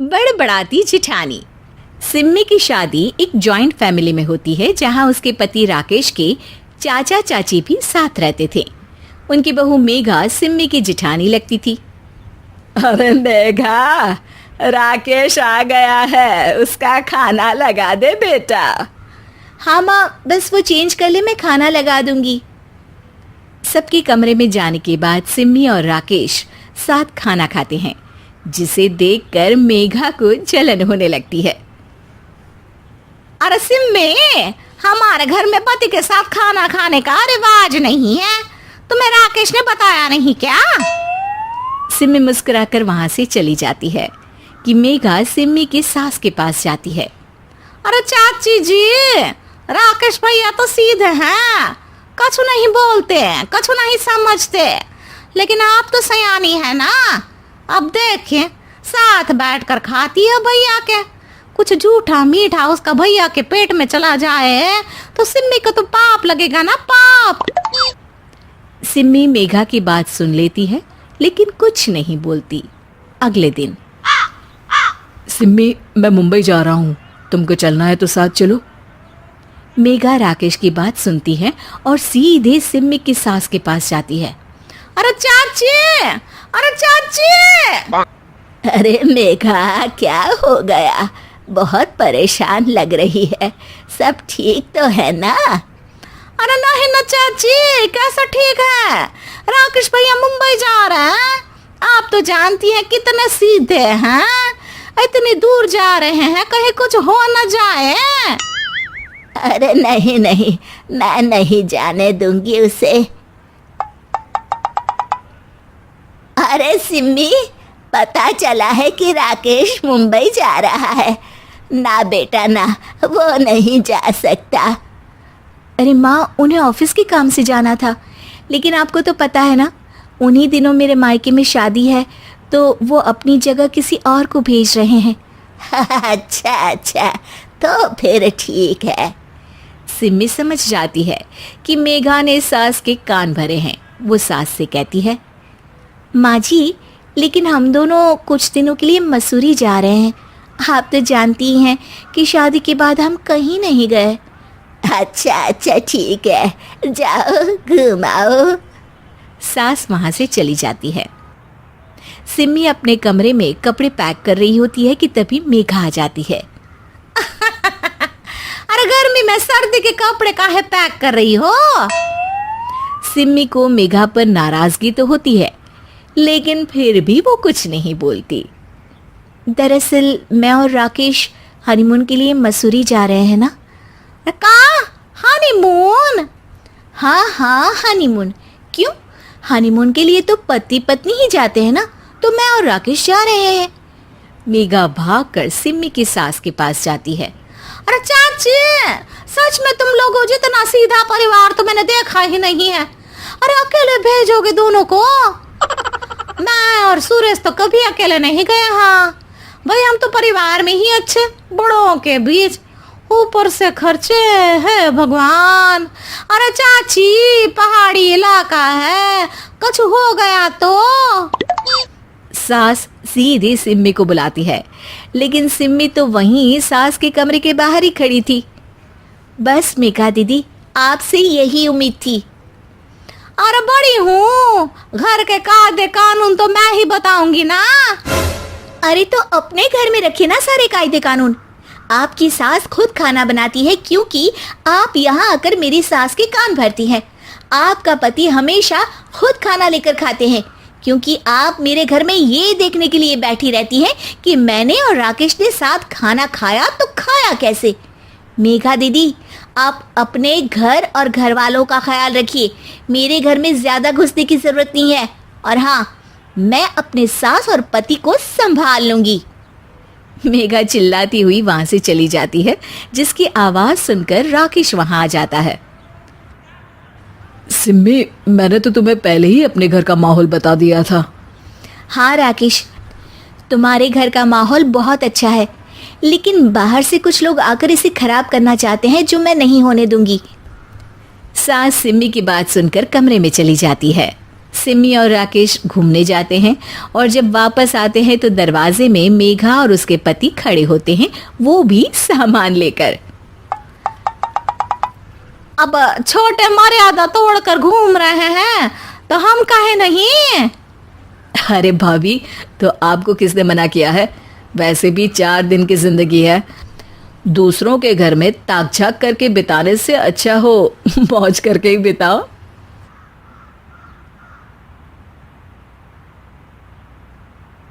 बड़बड़ाती जिठानी। सिम्मी की शादी एक जॉइंट फैमिली में होती है जहां उसके पति राकेश के चाचा चाची भी साथ रहते थे। उनकी बहू मेघा सिम्मी की जिठानी लगती थी। अरे मेघा, राकेश आ गया है, उसका खाना लगा दे बेटा। हाँ माँ, बस वो चेंज कर ले, मैं खाना लगा दूंगी। सबके कमरे में जाने के बाद सिम्मी और राकेश साथ खाना खाते हैं, जिसे देखकर मेघा को जलन होने लगती है। अरे सिम्मी, हमारे घर में पति के साथ खाना खाने का रिवाज नहीं है, तुम्हें राकेश ने बताया नहीं क्या? सिम्मी मुस्कुराकर वहां से चली जाती है कि मेघा सिम्मी की सास के पास जाती है। अरे चाची जी, राकेश भैया तो सीधे हैं, कछु नहीं बोलते, कछु नहीं समझते, लेकिन आप तो सयानी है ना। अब देखिए, साथ बैठकर खाती है भैया के, कुछ झूठा मीठा उसका भैया के पेट में चला जाए तो सिम्मी को तो पाप लगेगा ना, पाप। सिम्मी मेघा की बात सुन लेती है लेकिन कुछ नहीं बोलती। अगले दिन, सिम्मी, मैं मुंबई जा रहा हूँ, तुमको चलना है तो साथ चलो। मेघा राकेश की बात सुनती है और सीधे सिम्मी की सास के पास जाती है। अरे चाची, अरे चाची। अरे मेघा, क्या हो गया? बहुत परेशान लग रही है, सब ठीक तो है ना? अरे नहीं ना चाची, कैसा ठीक है? राकेश भैया मुंबई जा रहे हैं, आप तो जानती हैं कितने सीधे हैं, इतनी दूर जा रहे हैं, कहीं कुछ हो न जाए। अरे नहीं नहीं, मैं नहीं जाने दूंगी उसे। अरे सिम्मी, पता चला है कि राकेश मुंबई जा रहा है। ना बेटा ना, वो नहीं जा सकता। अरे माँ, उन्हें ऑफिस के काम से जाना था, लेकिन आपको तो पता है ना, उन्हीं दिनों मेरे मायके में शादी है, तो वो अपनी जगह किसी और को भेज रहे हैं। अच्छा अच्छा, तो फिर ठीक है। सिम्मी समझ जाती है कि मेघा ने सास के कान भरे हैं। वो सास से कहती है, माँ जी, लेकिन हम दोनों कुछ दिनों के लिए मसूरी जा रहे हैं। आप तो जानती हैं कि शादी के बाद हम कहीं नहीं गए। अच्छा अच्छा, ठीक है, जाओ घुमाओ। सास वहां से चली जाती है। सिम्मी अपने कमरे में कपड़े पैक कर रही होती है कि तभी मेघा आ जाती है। अरे गर्मी में सर्दी के कपड़े काहे पैक कर रही हो? सिम्मी को मेघा पर नाराजगी तो होती है, लेकिन फिर भी वो कुछ नहीं बोलती। दरअसल मैं और राकेश हनीमून के लिए मसूरी जा रहे हैं ना। का हनीमून? हाँ हाँ, हनीमून। क्यों? हनीमून के लिए तो पति पत्नी ही जाते हैं ना, तो मैं और राकेश जा रहे हैं। मेघा भागकर सिम्मी की सास के पास जाती है। अरे चाची, सच में तुम लोगों जितना सीधा परिवार तो मैंने देखा ही नहीं है। अरे अकेले भेजोगे दोनों को? मैं और सुरेश तो कभी अकेले नहीं गए। हाँ भाई, हम तो परिवार में ही अच्छे, बड़ों के बीच, ऊपर से खर्चे है भगवान। अरे चाची, पहाड़ी इलाका है, कुछ हो गया तो? सास सीधी सिम्मी को बुलाती है, लेकिन सिम्मी तो वहीं सास के कमरे के बाहर ही खड़ी थी। बस मेघा दीदी, आपसे यही उम्मीद थी। अरे बड़ी हूँ, घर के कायदे कानून तो मैं ही बताऊंगी ना। अरे तो अपने घर में रखिए ना सारे कायदे कानून। आपकी सास खुद खाना बनाती है, क्योंकि आप यहाँ आकर मेरी सास के कान भरती हैं। आपका पति हमेशा खुद खाना लेकर खाते हैं, क्योंकि आप मेरे घर में ये देखने के लिए बैठी रहती हैं कि मैंने और राकेश ने साथ खाना खाया तो खाया कैसे। मेघा दीदी, आप अपने घर और घर वालों का ख्याल रखिए। मेरे घर में ज़्यादा घुसने की ज़रूरत नहीं है, और हाँ, मैं अपने सास और पति को संभाल लूँगी। मेघा चिल्लाती हुई वहाँ से चली जाती है, जिसकी आवाज़ सुनकर राकेश वहाँ आ जाता है। सिम्मी, मैंने तो तुम्हें पहले ही अपने घर का माहौल बता दिया था। हाँ राकेश, तुम्हारे घर का माहौल बहुत अच्छा है, लेकिन बाहर से कुछ लोग आकर इसे खराब करना चाहते हैं, जो मैं नहीं होने दूंगी। सास सिम्मी की बात सुनकर कमरे में चली जाती है। सिमी और राकेश घूमने जाते हैं और जब वापस आते हैं तो दरवाजे में मेघा और उसके पति खड़े होते हैं, वो भी सामान लेकर। अब छोटे मर्यादा तोड़कर घूम रहे हैं तो हम काहे नहीं। अरे भाभी, तो आपको किसने मना किया है? वैसे भी 4 दिन की जिंदगी है, दूसरों के घर में ताक झाक करके बिताने से अच्छा हो मौज करके ही बिताओ।